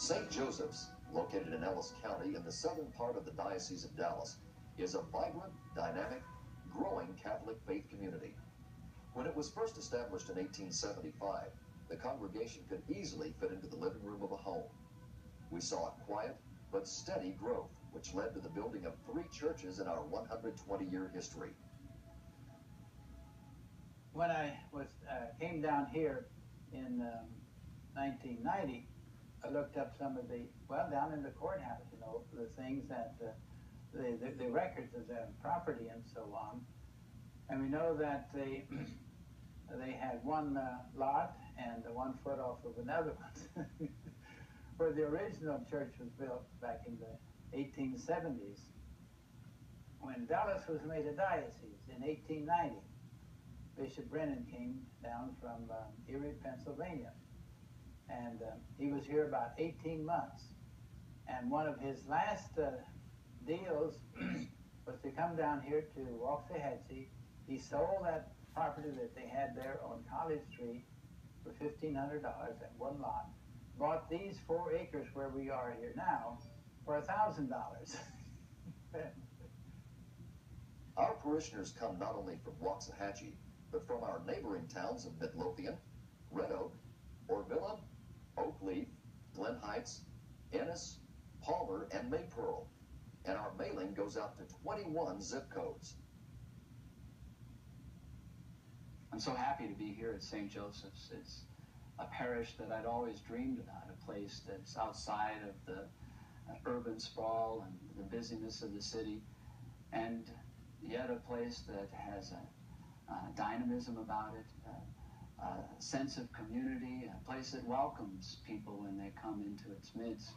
St. Joseph's, located in Ellis County in the southern part of the Diocese of Dallas, is a vibrant, dynamic, growing Catholic faith community. When it was first established in 1875, the congregation could easily fit into the living room of a home. We saw a quiet but steady growth, which led to the building of 3 churches in our 120-year history. When I came down here in 1990, I looked up some of the, down in the courthouse, you know, the things that, the records of the property and so on. And we know that they had one lot and 1 foot off of another one, where the original church was built back in the 1870s. When Dallas was made a diocese in 1890, Bishop Brennan came down from Erie, Pennsylvania. And he was here about 18 months. And one of his last deals was to come down here to Waxahachie. He sold that property that they had there on College Street for $1,500 at 1 lot. Bought these 4 acres where we are here now for $1,000. Our parishioners come not only from Waxahachie, but from our neighboring towns of Midlothian, Red Oak, Orvilla, Oak Leaf, Glen Heights, Ennis, Palmer, and Maypearl. And our mailing goes out to 21 zip codes. I'm so happy to be here at St. Joseph's. It's a parish that I'd always dreamed about, a place that's outside of the urban sprawl and the busyness of the city, and yet a place that has a dynamism about it, a sense of community, a place that welcomes people when they come into its midst.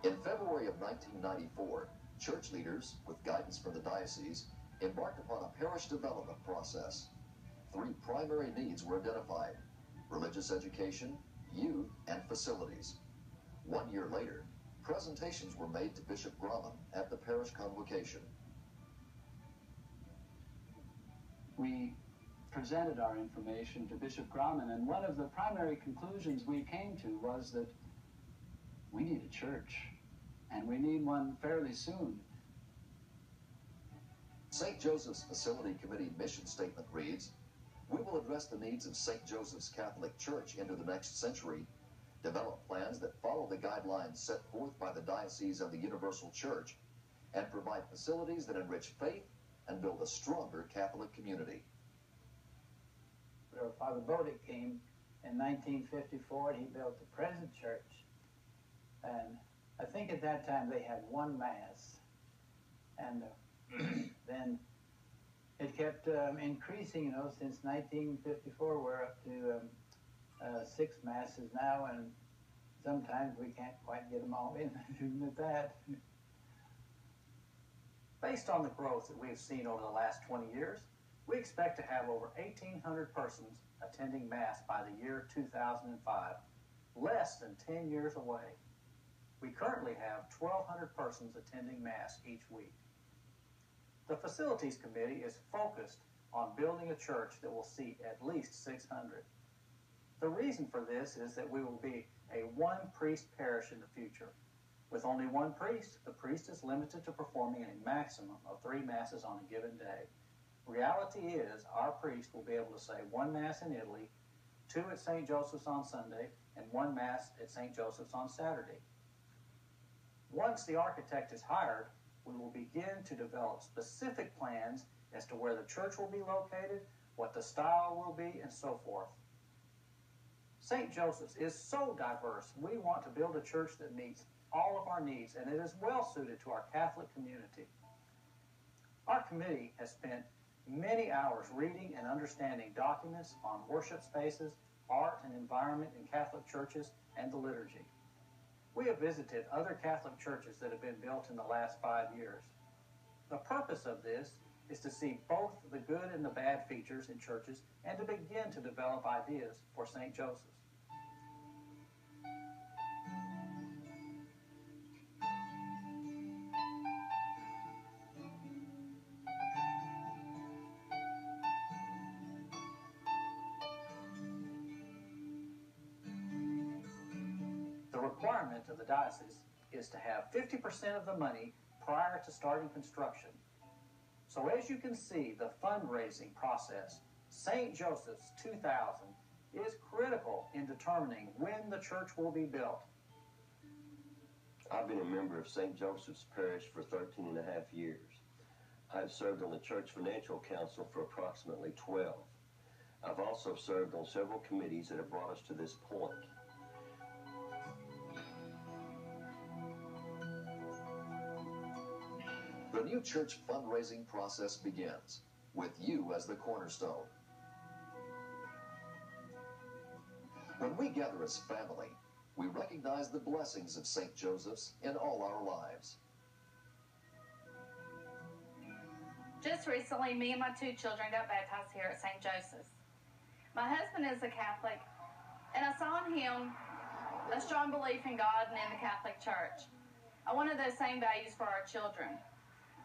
In February of 1994, church leaders, with guidance from the diocese, embarked upon a parish development process. 3 primary needs were identified: religious education, youth, and facilities. 1 year later, presentations were made to Bishop Grauman at the parish convocation. We presented our information to Bishop Grauman, and one of the primary conclusions we came to was that we need a church, and we need one fairly soon. St. Joseph's Facility Committee mission statement reads, "We will address the needs of St. Joseph's Catholic Church into the next century, develop plans that follow the guidelines set forth by the Diocese and the Universal Church, and provide facilities that enrich faith and build a stronger Catholic community." Father Bodick came in 1954, and he built the present church. And I think at that time they had 1 Mass. And then it kept increasing, you know, since 1954. We're up to 6 Masses now, and sometimes we can't quite get them all in, even at that. Based on the growth that we've seen over the last 20 years, we expect to have over 1,800 persons attending Mass by the year 2005, less than 10 years away. We currently have 1,200 persons attending Mass each week. The Facilities Committee is focused on building a church that will seat at least 600. The reason for this is that we will be a 1-priest parish in the future. With only 1 priest, the priest is limited to performing a maximum of 3 Masses on a given day. Reality is, our priest will be able to say 1 Mass in Italy, 2 at St. Joseph's on Sunday, and 1 Mass at St. Joseph's on Saturday. Once the architect is hired, we will begin to develop specific plans as to where the church will be located, what the style will be, and so forth. St. Joseph's is so diverse, we want to build a church that meets all of our needs, and it is well suited to our Catholic community. Our committee has spent many hours reading and understanding documents on worship spaces, art and environment in Catholic churches, and the liturgy. We have visited other Catholic churches that have been built in the last 5 years. The purpose of this is to see both the good and the bad features in churches and to begin to develop ideas for St. Joseph's. requirement of the diocese is to have 50% of the money prior to starting construction. So as you can see, the fundraising process, St. Joseph's 2000, is critical in determining when the church will be built. I've been a member of St. Joseph's Parish for 13 and a half years. I've served on the Church Financial Council for approximately 12. I've also served on several committees that have brought us to this point. The new church fundraising process begins with you as the cornerstone. When we gather as family, we recognize the blessings of St. Joseph's in all our lives. Just recently, me and my two children got baptized here at St. Joseph's. My husband is a Catholic, and I saw in him a strong belief in God and in the Catholic Church. I wanted those same values for our children.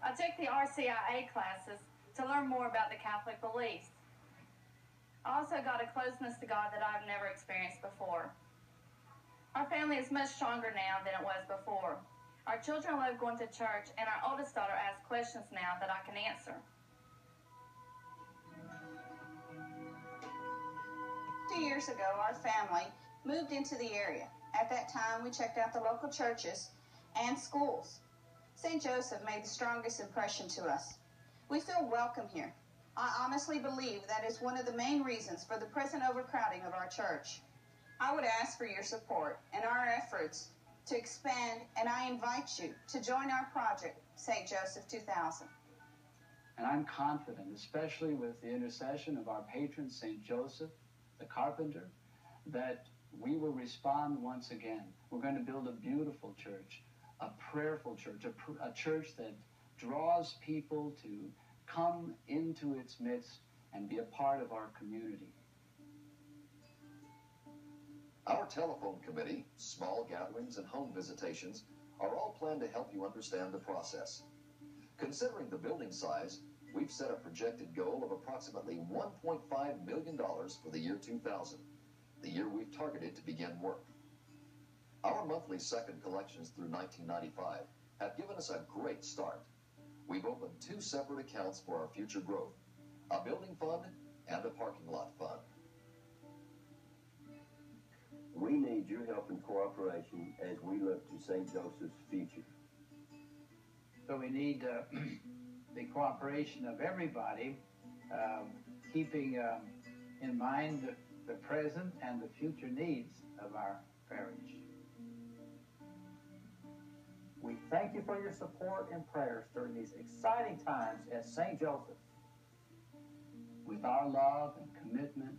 I took the RCIA classes to learn more about the Catholic beliefs. I also got a closeness to God that I've never experienced before. Our family is much stronger now than it was before. Our children love going to church, and our oldest daughter asks questions now that I can answer. 2 years ago, our family moved into the area. At that time, we checked out the local churches and schools. St. Joseph made the strongest impression to us. We feel welcome here. I honestly believe that is one of the main reasons for the present overcrowding of our church. I would ask for your support in our efforts to expand, and I invite you to join our project, St. Joseph 2000. And I'm confident, especially with the intercession of our patron, St. Joseph, the carpenter, that we will respond once again. We're going to build a beautiful church, a prayerful church, a church that draws people to come into its midst and be a part of our community. Our telephone committee, small gatherings, and home visitations are all planned to help you understand the process. Considering the building size, we've set a projected goal of approximately $1.5 million for the year 2000, the year we've targeted to begin work. Our monthly second collections through 1995 have given us a great start. We've opened 2 separate accounts for our future growth, a building fund and a parking lot fund. We need your help and cooperation as we look to St. Joseph's future. So we need the cooperation of everybody, keeping in mind the present and the future needs of our parish. We thank you for your support and prayers during these exciting times at St. Joseph's. With our love and commitment,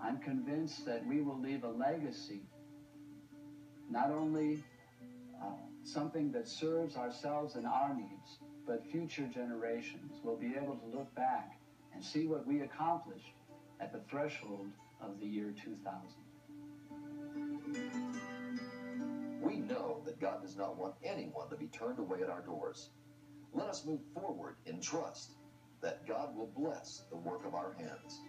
I'm convinced that we will leave a legacy, not only something that serves ourselves and our needs, but future generations will be able to look back and see what we accomplished at the threshold of the year 2000. We know that God does not want anyone to be turned away at our doors. Let us move forward in trust that God will bless the work of our hands.